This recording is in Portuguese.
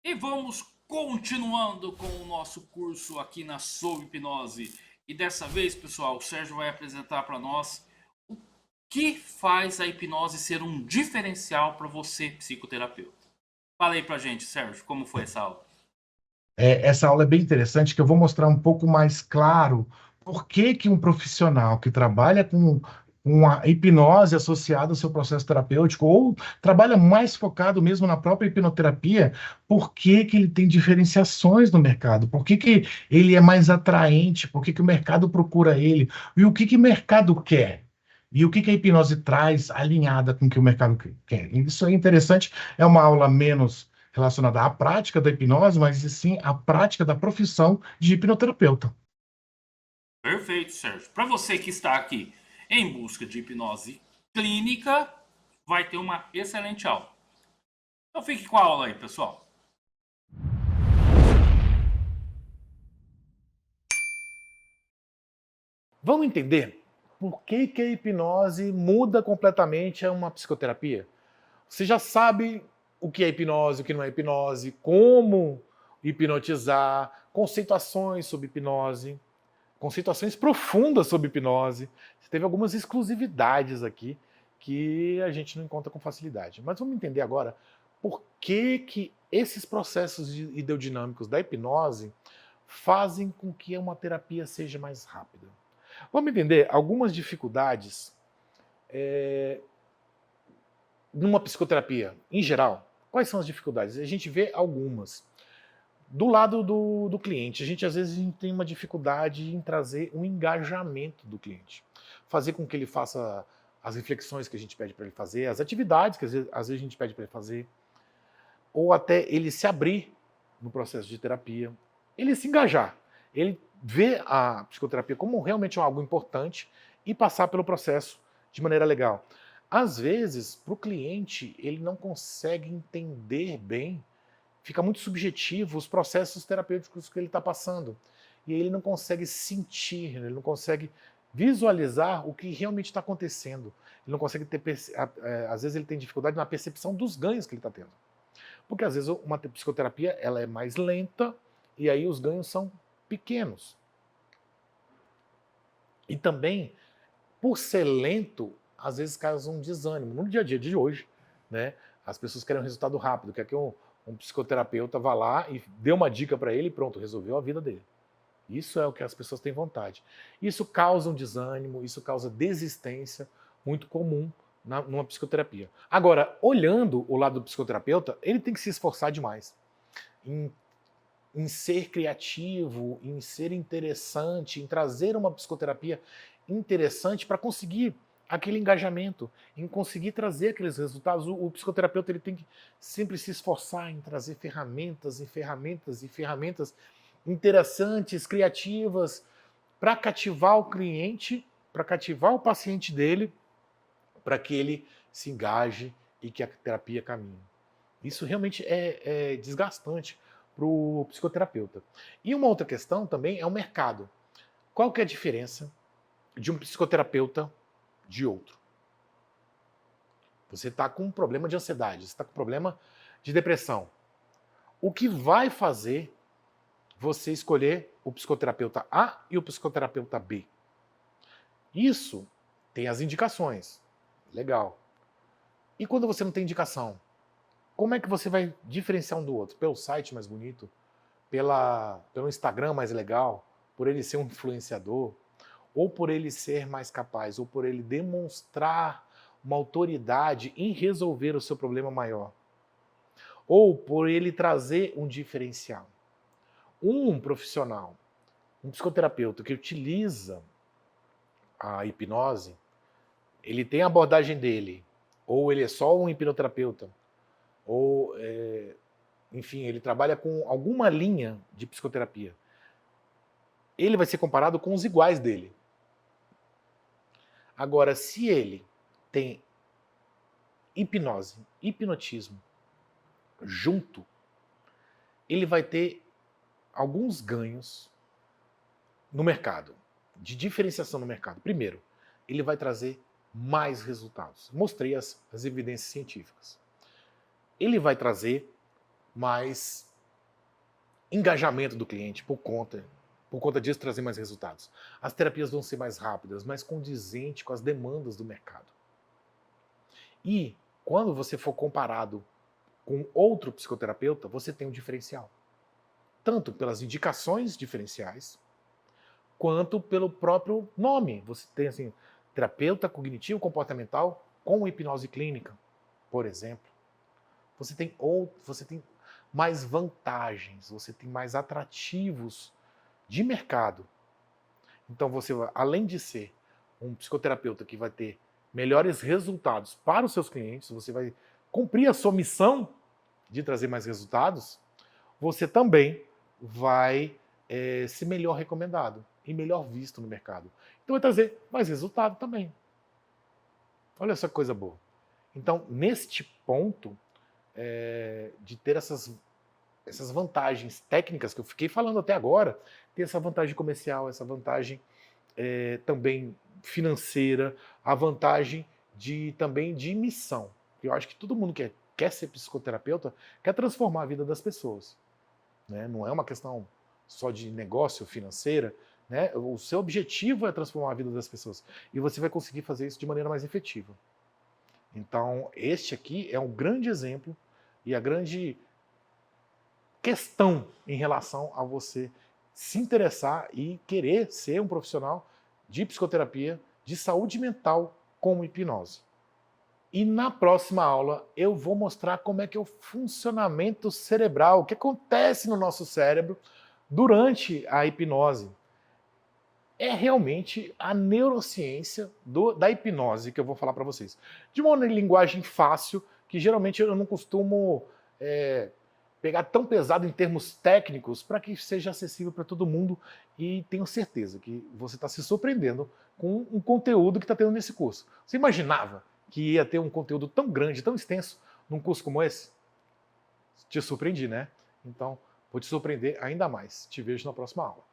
E vamos continuando com o nosso curso aqui na Sob Hipnose. E dessa vez, pessoal, o Sérgio vai apresentar para nós o que faz a hipnose ser um diferencial para você, psicoterapeuta. Fala aí pra gente, Sérgio, como foi essa aula? Essa aula é bem interessante, que eu vou mostrar um pouco mais claro por que que um profissional que trabalha com uma hipnose associada ao seu processo terapêutico, ou trabalha mais focado mesmo na própria hipnoterapia, por que que ele tem diferenciações no mercado, por que que ele é mais atraente, por que que o mercado procura ele, e o que que o mercado quer. E o que que a hipnose traz alinhada com o que o mercado quer. Isso é interessante, é uma aula menos relacionada à prática da hipnose, mas sim à prática da profissão de hipnoterapeuta. Perfeito, Sérgio. Para você que está aqui em busca de hipnose clínica, vai ter uma excelente aula. Então fique com a aula aí, pessoal. Vamos entender por que que a hipnose muda completamente a uma psicoterapia? Você já sabe o que é hipnose, o que não é hipnose, como hipnotizar, conceituações sobre hipnose, conceituações profundas sobre hipnose. Você teve algumas exclusividades aqui que a gente não encontra com facilidade. Mas vamos entender agora por que que esses processos ideodinâmicos da hipnose fazem com que uma terapia seja mais rápida. Vamos entender algumas dificuldades numa psicoterapia, em geral. Quais são as dificuldades? A gente vê algumas. Do lado do cliente, a gente tem uma dificuldade em trazer um engajamento do cliente. Fazer com que ele faça as reflexões que a gente pede para ele fazer, as atividades que às vezes a gente pede para ele fazer, ou até ele se abrir no processo de terapia, ele se engajar, ele ver a psicoterapia como realmente algo importante e passar pelo processo de maneira legal. Às vezes, para o cliente, ele não consegue entender bem, fica muito subjetivo os processos terapêuticos que ele está passando. E ele não consegue sentir, ele não consegue visualizar o que realmente está acontecendo. Ele não consegue ter, às vezes ele tem dificuldade na percepção dos ganhos que ele está tendo. Porque às vezes uma psicoterapia ela é mais lenta e aí os ganhos são pequenos. E também, por ser lento, às vezes causa um desânimo. No dia a dia de hoje, né, as pessoas querem um resultado rápido, quer que um psicoterapeuta vá lá e dê uma dica para ele e pronto, resolveu a vida dele. Isso é o que as pessoas têm vontade. Isso causa um desânimo, isso causa desistência, muito comum numa psicoterapia. Agora, olhando o lado do psicoterapeuta, ele tem que se esforçar demais em, em ser criativo, em ser interessante, em trazer uma psicoterapia interessante para conseguir aquele engajamento, em conseguir trazer aqueles resultados. O psicoterapeuta ele tem que sempre se esforçar em trazer ferramentas e ferramentas e ferramentas interessantes, criativas, para cativar o cliente, para cativar o paciente dele, para que ele se engaje e que a terapia caminhe. Isso realmente é desgastante para o psicoterapeuta. E uma outra questão também é o mercado. Qual que é a diferença de um psicoterapeuta de outro? Você está com um problema de ansiedade, você está com um problema de depressão. O que vai fazer você escolher o psicoterapeuta A e o psicoterapeuta B? Isso tem as indicações. Legal. E quando você não tem indicação? Como é que você vai diferenciar um do outro? Pelo site mais bonito? Pelo Instagram mais legal? Por ele ser um influenciador? Ou por ele ser mais capaz? Ou por ele demonstrar uma autoridade em resolver o seu problema maior? Ou por ele trazer um diferencial? Um profissional, um psicoterapeuta que utiliza a hipnose, ele tem a abordagem dele, ou ele é só um hipnoterapeuta, ou, enfim, ele trabalha com alguma linha de psicoterapia. Ele vai ser comparado com os iguais dele. Agora, se ele tem hipnose, hipnotismo junto, ele vai ter alguns ganhos no mercado, de diferenciação no mercado. Primeiro, ele vai trazer mais resultados. Mostrei as evidências científicas. Ele vai trazer mais engajamento do cliente por conta disso trazer mais resultados. As terapias vão ser mais rápidas, mais condizentes com as demandas do mercado. E quando você for comparado com outro psicoterapeuta, você tem um diferencial. Tanto pelas indicações diferenciais, quanto pelo próprio nome. Você tem assim, terapeuta cognitivo comportamental com hipnose clínica, por exemplo. Você tem mais vantagens, você tem mais atrativos de mercado. Então você, além de ser um psicoterapeuta que vai ter melhores resultados para os seus clientes, você vai cumprir a sua missão de trazer mais resultados, você também vai ser melhor recomendado e melhor visto no mercado. Então vai trazer mais resultado também. Olha só que coisa boa. Então, neste ponto, de ter essas vantagens técnicas que eu fiquei falando até agora, tem essa vantagem comercial, essa vantagem também financeira, a vantagem também de missão. Eu acho que todo mundo que quer ser psicoterapeuta quer transformar a vida das pessoas. Né? Não é uma questão só de negócio financeira, né? O seu objetivo é transformar a vida das pessoas. E você vai conseguir fazer isso de maneira mais efetiva. Então, este aqui é um grande exemplo e a grande questão em relação a você se interessar e querer ser um profissional de psicoterapia, de saúde mental com hipnose. E na próxima aula eu vou mostrar como é que é o funcionamento cerebral, o que acontece no nosso cérebro durante a hipnose. É realmente a neurociência da hipnose que eu vou falar para vocês. De uma linguagem fácil, que geralmente eu não costumo pegar tão pesado em termos técnicos para que seja acessível para todo mundo, e tenho certeza que você está se surpreendendo com um conteúdo que está tendo nesse curso. Você imaginava que ia ter um conteúdo tão grande, tão extenso, num curso como esse? Te surpreendi, né? Então, vou te surpreender ainda mais. Te vejo na próxima aula.